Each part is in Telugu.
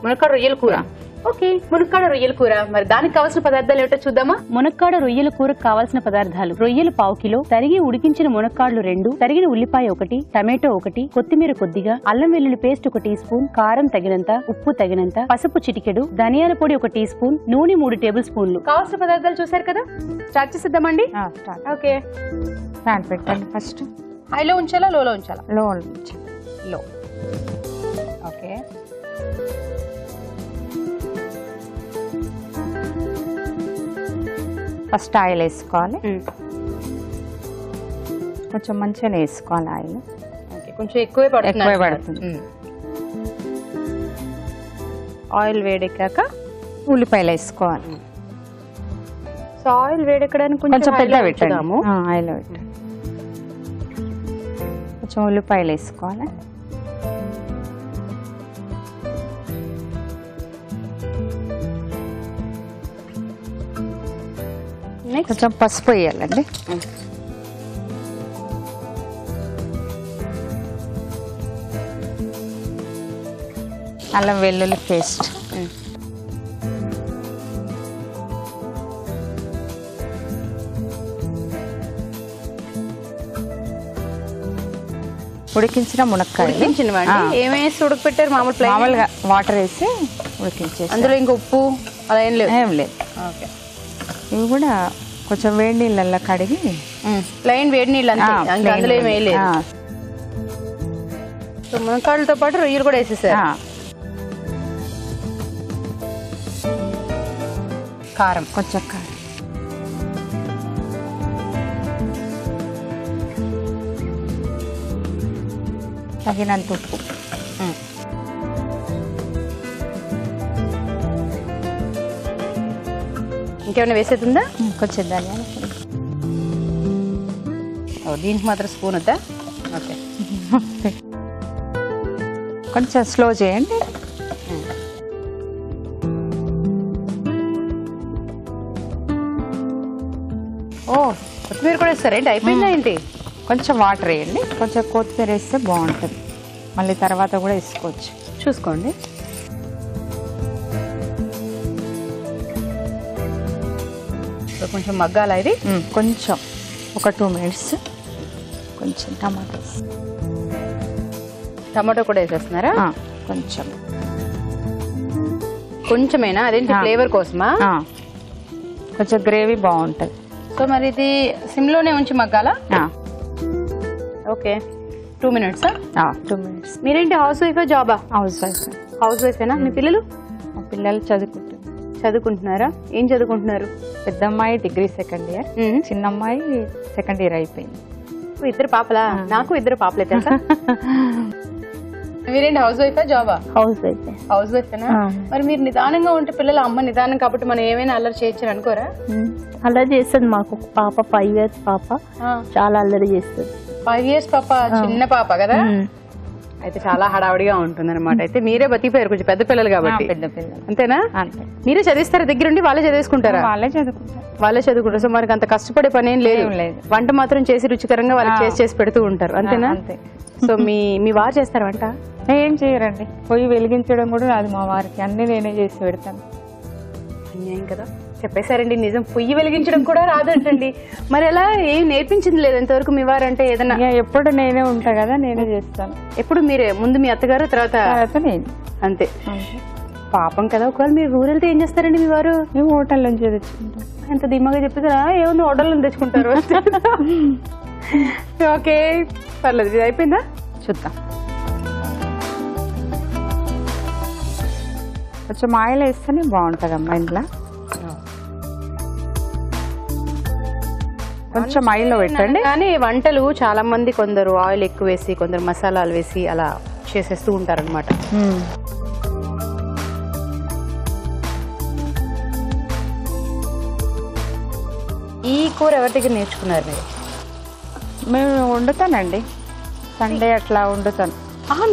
మునక్కాడ రొయ్యల కూర. ఓకే, మునక్కాడ రొయ్యల కూర. మరి దానికి కావాల్సిన పదార్థాలు ఏమిటో చూద్దామా? మునక్కాడ రొయ్యల కూరకు కావాల్సిన పదార్థాలు: రొయ్యలు 1/2 కిలో, తరిగి ఉడికించిన మునక్కాడలు 2, తరిగిన ఉల్లిపాయ 1, టమాటో 1, కొత్తిమీర కొద్దిగా, అల్లం వెల్లుల్లి పేస్ట్ 1 టీ స్పూన్, కారం తగినంత, ఉప్పు తగినంత, పసుపు చిటికెడు, ధనియాల పొడి 1 టీ స్పూన్, నూనె 3 టేబుల్ స్పూన్లు. కావాల్సిన పదార్థాలు చూసారు కదా, స్టార్ట్ చేసేద్దామండి. ఓకే, ప్యాన్ పెట్టండి. ఫస్ట్ హైలో ఉంచాలా లోలో ఉంచాలా? లో. ఓకే, ఫస్ట్ ఆయిల్ వేసుకోవాలి. కొంచెం మంచిగానే వేసుకోవాలి ఆయిల్. కొంచెం ఎక్కువే పడుతుంది. ఆయిల్ వేడెక్కాక ఉల్లిపాయలు వేసుకోవాలి. సో ఆయిల్ వేడెక్కడానికి కొంచెం పెద్ద పెట్టాము. ఆయిల్ పెట్టండి. కొంచెం ఉల్లిపాయలు వేసుకోవాలి. కొంచెం పసుపు వేయాలండి. అల్లం వెల్లుల్లి పేస్ట్, ఉడికించిన మునక్కాయ. ఏమేసి ఉడకపెట్టారు? మామూలుగా వాటర్ వేసి ఉడికించేసి. అందులో ఇంకా ఉప్పు అలా ఏం లేదు? ఏం లేదు. ఇవి కూడా కొంచెం వేడి నీళ్ళల్లో కడిగి, ప్లెయిన్ వేడి నీళ్ళు అంతే, అందులో ఏం వేయలేదు. సో మునక్కాడలతో పాటు రొయ్యలు కూడా వేసేసారు. కారం, కొంచెం కారం, తగినంత ఉప్పు, ఇంకేమైనా వేసేదిందా? కొంచెం ధనియాల పొడి. దీనికి మాత్రం స్పూన్ వద్దా? ఓకే, కొంచెం స్లో చేయండి. ఓ, కొత్తిమీర కూడా వేస్తారా ఏంటి? అయిపోయిందా ఏంటి? కొంచెం వాటర్ వేయండి. కొంచెం కొత్తిమీర వేస్తే బాగుంటుంది. మళ్ళీ తర్వాత కూడా వేసుకోవచ్చు, చూసుకోండి. కొంచెం మగ్గాల ఇది. కొంచెం ఒక 2 మినిట్స్. కొంచెం టమాటో కూడా వేసేస్తున్నారా? కొంచెం, కొంచెమేనా? అదేంటి, ఫ్లేవర్ కోసమా? కొంచెం గ్రేవీ బాగుంటుంది. సో మరి ఇది సిమ్లోనే ఉంచి మగ్గాలా? Okay, 2 minutes. 2 మినిట్స్. మీరేంటి హౌస్ వైఫా జాబా? హౌస్ వైఫేనా? మీ పిల్లలు? మా పిల్లలు చదువుకుంటున్నారా? ఏం చదువుకుంటున్నారు? పెద్ద అమ్మాయి డిగ్రీ 2nd ఇయర్, చిన్న అమ్మాయి 2nd ఇయర్ అయిపోయింది. 2 పాపలా? నాకు 2 పాపలే తెలుసా. మీరేంటి హౌస్ వైఫా జాబా? హౌస్ వైఫేనా? మరి మీరు నిదానంగా ఉంటే పిల్లలు అమ్మ నిదానం కాబట్టి మనం ఏమైనా అల్లరి చేయొచ్చు అనుకోరా? అల్లరి చేస్తుంది. మాకు పాప 5 years పాప, చాలా అల్లరి చేస్తుంది. 5 years పాప, చిన్న పాప కదా, అయితే చాలా హడావుడిగా ఉంటుంది అనమాట. అయితే మీరే బతికిపోయారు, కొంచెం పెద్ద పిల్లలు కాబట్టి. పెద్ద పిల్లలు అంతేనా? మీరే చదివిస్తారా దగ్గరుండి? వాళ్ళే చదివేసుకుంటారా? వాళ్ళే చదువుకుంటారు. సో మనకి అంత కష్టపడే పని ఏం లేదు. వంట మాత్రం చేసి రుచికరంగా వాళ్ళకి చేసి పెడుతూ ఉంటారు, అంతేనా? సో మీ వారు చేస్తారు వంట? ఏం చేయరండి. పొయ్యి వెలిగించడం కూడా రాదు మా వారికి, అన్ని నేనే చేసి పెడతాను. అన్యాయం కదా, చెప్పేశారండి నిజం. పొయ్యి వెలిగించడం కూడా రాదంటండి. మరి అలా ఏం నేర్పించింది లేదు ఎంతవరకు మీ వారు? అంటే ఏదైనా ఎప్పుడు నేనే ఉంటా కదా, నేనే చేస్తాను. ఎప్పుడు మీరే? ముందు మీ అత్తగారు, తర్వాత నేను. అంతే. పాపం కదా. ఒకవేళ మీరు ఊరు వెళ్తే ఏం చేస్తారండి మీ వారు? మేము హోటల్ నుంచి తెచ్చుకుంటాం. ఎంత దిమ్మగా చెప్తారా? ఏముంది, హోటల్ నుంచి తెచ్చుకుంటారు. ఓకే, పర్లేదు. ఇది అయిపోయిందా? చూద్దాం. కొంచెం ఆయిల్ వేస్తేనే బాగుంటుందమ్మా ఇంట్లో. కొంచెం ఆయిల్లో పెట్టండి. కానీ వంటలు చాలా మంది కొందరు ఆయిల్ ఎక్కువ వేసి, కొందరు మసాలాలు వేసి అలా చేసేస్తూ ఉంటారు అనమాట. ఈ కూర ఎవరి దగ్గర నేర్చుకున్నారు మీరు? మేము వండుతానండి, సండే అట్లా వండుతాను.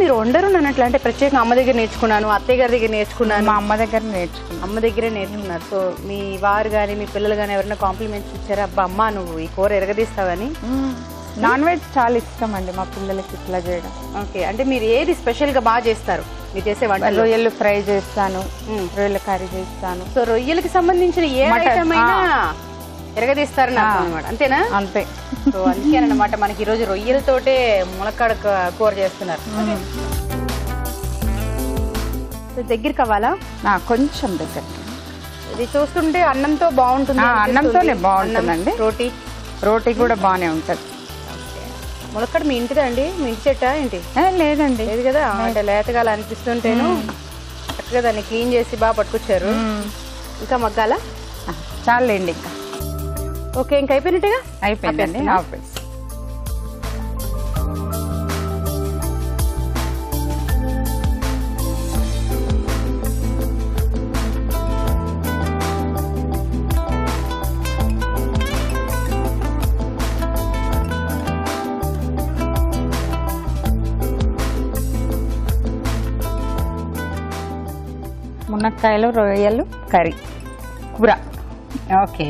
మీరు వండరు అన్నట్లు? అంటే ప్రత్యేకంగా అమ్మ దగ్గర నేర్చుకున్నాను, అత్తయ్య గారి దగ్గర నేర్చుకున్నాను. మా అమ్మ దగ్గర నేర్చుకున్నాను. అమ్మ దగ్గరే నేర్చుకున్నారు. సో మీ వారు కానీ మీ పిల్లలు కానీ ఎవరైనా కాంప్లిమెంట్స్ ఇచ్చారా? అబ్బా అమ్మ నువ్వు ఈ కూర ఎరగదీస్తావని? నాన్ వెజ్ చాలా ఇష్టం అండి మా పిల్లలకి ఇట్లా చేయడం. ఓకే, అంటే మీరు ఏది స్పెషల్ గా బాగా చేస్తారు మీరు చేసే వంట? రొయ్యలు ఫ్రై చేస్తాను, రొయ్యల కర్రీ చేస్తాను. సో రొయ్యలకి సంబంధించిన ఏ ఐటమ్ అయినా ఎరగదీస్తారు అన్నమాట, అంతేనా? అంతే. సో అందుకేనమాట మనకి ఈ రోజు రొయ్యలతోటే మునక్కాడ కూర చేస్తున్నారు. దగ్గర కావాలా? కొంచెం దగ్గర. ఇది చూస్తుంటే అన్నంతో బాగుంటుంది. అన్నంతోనే బాగుంటుందండి. రోటీ కూడా బాగానే ఉంటది. ములక్కడ మీ ఇంటిదా అండి? మీ ఇంటి చెట్టా ఏంటి? లేదండి. లేదు కదా, అంటే లేతగా అనిపిస్తుంటేను చక్కగా దాన్ని క్లీన్ చేసి బాగా పట్టుకొచ్చారు. ఇంకా మగ్గాల? చాలండి ఇంకా. ఓకే, ఇంకా అయిపోయినట్టుగా? అయిపోయిందండి. మునక్కాయలు రొయ్యలు కర్రీ కూర. ఓకే,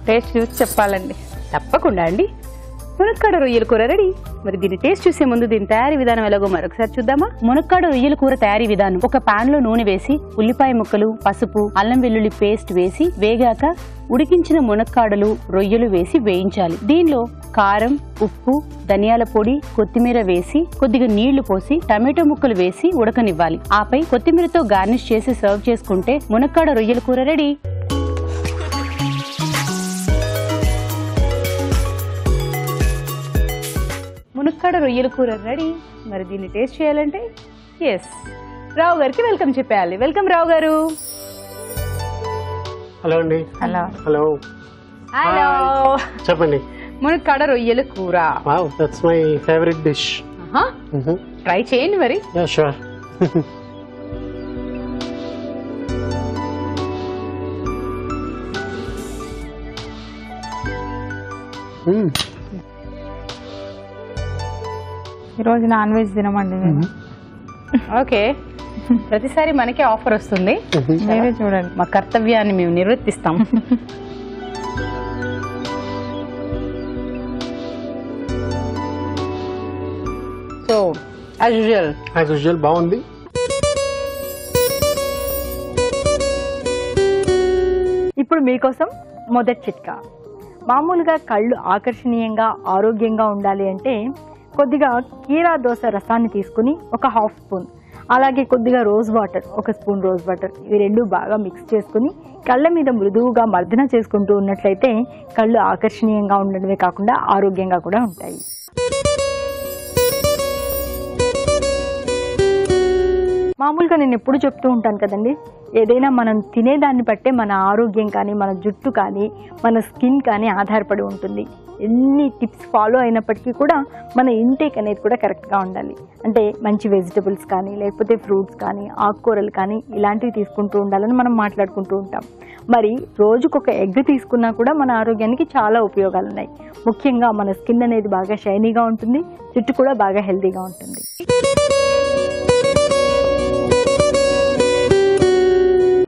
టేస్ట్ చూసి చెప్పాలండి. తప్పకుండా అండి. మునక్కాడ రొయ్యల కూర రెడీ. మరి దీన్ని టేస్ట్ చూసే ముందు దీని తయారీ విధానం ఎలాగో మరొకసారి చూద్దామా? మునక్కాడ రొయ్యల కూర తయారీ విధానం: ఒక పాన్ లో నూనె వేసి ఉల్లిపాయ ముక్కలు, పసుపు, అల్లం వెల్లుల్లి పేస్ట్ వేసి వేగాక ఉడికించిన మునక్కాడలు, రొయ్యలు వేసి వేయించాలి. దీనిలో కారం, ఉప్పు, ధనియాల పొడి, కొత్తిమీర వేసి కొద్దిగా నీళ్లు పోసి టమాటో ముక్కలు వేసి ఉడకనివ్వాలి. ఆపై కొత్తిమీరతో గార్నిష్ చేసి సర్వ్ చేసుకుంటే మునక్కాడ రొయ్యల కూర రెడీ. మునక్కాడ రొయ్యల కూర రెడీ. మరి దీన్ని టేస్ట్ చేయాలంటే రావు గారికి వెల్కమ్ చెప్పేయాలి. వెల్కమ్ రావు గారు. హలో అండి. హలో. హలో. హలో, చెప్పండి. మునక్కాడ రొయ్యల కూర. Wow, that's my favourite dish. Try చేయండి మరి. Yeah sure. ఈరోజు నాన్ వెజ్ తినమండి మేము. ఓకే, ప్రతిసారి మనకే ఆఫర్ వస్తుంది. మీరే చూడండి. మా కర్తవ్యాన్ని మేము నిర్వర్తిస్తాం. సో యాజ్ యూజువల్ బాగుంది. ఇప్పుడు మీకోసం మొదటి చిట్కా. మామూలుగా కళ్ళు ఆకర్షణీయంగా ఆరోగ్యంగా ఉండాలి అంటే కొద్దిగా కీరా దోస రసాన్ని తీసుకుని ఒక హాఫ్ స్పూన్, అలాగే కొద్దిగా రోజ్ వాటర్, ఒక స్పూన్ రోజ్ వాటర్, ఇవి రెండు బాగా మిక్స్ చేసుకుని కళ్ళ మీద మృదువుగా మర్దన చేసుకుంటూ ఉన్నట్లయితే కళ్ళు ఆకర్షణీయంగా ఉండడమే కాకుండా ఆరోగ్యంగా కూడా ఉంటాయి. మామూలుగా నేను ఎప్పుడు చెప్తూ ఉంటాను కదండి, ఏదైనా మనం తినేదాన్ని బట్టే మన ఆరోగ్యం కానీ, మన జుట్టు కానీ, మన స్కిన్ కానీ ఆధారపడి ఉంటుంది. ఎన్ని టిప్స్ ఫాలో అయినప్పటికీ కూడా మన ఇంటేక్ అనేది కూడా కరెక్ట్గా ఉండాలి. అంటే మంచి వెజిటబుల్స్ కానీ, లేకపోతే ఫ్రూట్స్ కానీ, ఆకుకూరలు కానీ ఇలాంటివి తీసుకుంటూ ఉండాలని మనం మాట్లాడుకుంటూ ఉంటాం. మరి రోజుకొక ఎగ్ తీసుకున్నా కూడా మన ఆరోగ్యానికి చాలా ఉపయోగాలు ఉన్నాయి. ముఖ్యంగా మన స్కిన్ అనేది బాగా షైనీగా ఉంటుంది, జుట్టు కూడా బాగా హెల్తీగా ఉంటుంది.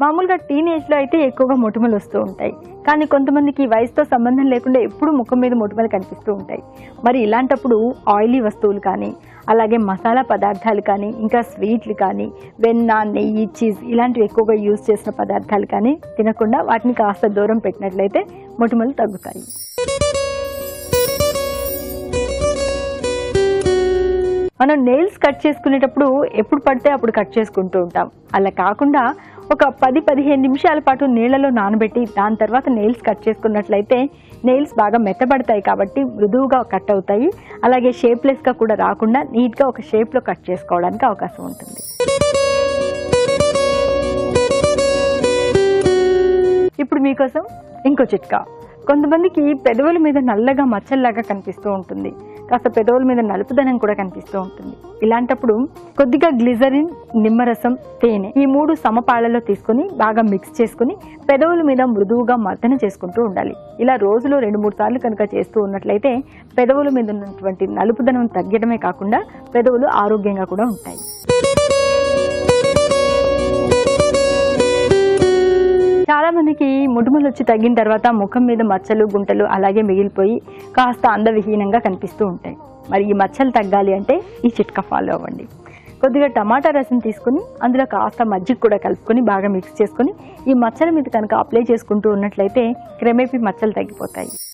మామూలుగా టీనేజ్లో అయితే ఎక్కువగా మొటిమలు వస్తూ ఉంటాయి, కానీ కొంతమందికి వయసుతో సంబంధం లేకుండా ఎప్పుడు ముఖం మీద మొటిమలు కనిపిస్తూ ఉంటాయి. మరి ఇలాంటప్పుడు ఆయిలీ వస్తువులు కానీ, అలాగే మసాలా పదార్థాలు కానీ, ఇంకా స్వీట్లు కానీ, వెన్న, నెయ్యి, చీజ్ ఇలాంటివి ఎక్కువగా యూజ్ చేసిన పదార్థాలు కానీ తినకుండా వాటిని కాస్త దూరం పెట్టినట్లయితే మొటిమలు తగ్గుతాయి. మనం నెయిల్స్ కట్ చేసుకునేటప్పుడు ఎప్పుడు పడితే అప్పుడు కట్ చేసుకుంటూ ఉంటాం. అలా కాకుండా ఒక 10-15 నిమిషాల పాటు నీళ్లలో నానబెట్టి దాని తర్వాత నెయిల్స్ కట్ చేసుకున్నట్లయితే నెయిల్స్ బాగా మెత్తబడతాయి, కాబట్టి మృదువుగా కట్ అవుతాయి. అలాగే షేప్లెస్గా కూడా రాకుండా నీట్గా ఒక షేప్లో కట్ చేసుకోవడానికి అవకాశం ఉంటుంది. ఇప్పుడు మీకోసం ఇంకో చిట్కా. కొంతమందికి పెదవుల మీద నల్లగా మచ్చల్లాగా కనిపిస్తూ ఉంటుంది, కాస్త పెదవుల మీద నలుపుదనం కూడా కనిపిస్తూ ఉంటుంది. ఇలాంటప్పుడు కొద్దిగా గ్లిజరిన్, నిమ్మరసం, తేనె ఈ 3 సమపాళ్లలో తీసుకుని బాగా మిక్స్ చేసుకుని పెదవుల మీద మృదువుగా మర్దన చేసుకుంటూ ఉండాలి. ఇలా రోజులో 2-3 సార్లు కనుక చేస్తూ ఉన్నట్లయితే పెదవుల మీద ఉన్నటువంటి నలుపుదనం తగ్గడమే కాకుండా పెదవులు ఆరోగ్యంగా కూడా ఉంటాయి. చాలా చాలా మందికి మొటిమలు వచ్చి తగ్గిన తర్వాత ముఖం మీద మచ్చలు గుంటలు అలాగే మిగిలిపోయి కాస్త అందవిహీనంగా కనిపిస్తూ ఉంటాయి. మరి ఈ మచ్చలు తగ్గాలి అంటే ఈ చిట్కా ఫాలో అవ్వండి. కొద్దిగా టమాటా రసం తీసుకుని అందులో కాస్త మజ్జిగ కూడా కలుపుకొని బాగా మిక్స్ చేసుకొని ఈ మచ్చల మీద కనుక అప్లై చేసుకుంటూ ఉన్నట్లయితే క్రమేపీ మచ్చలు తగ్గిపోతాయి.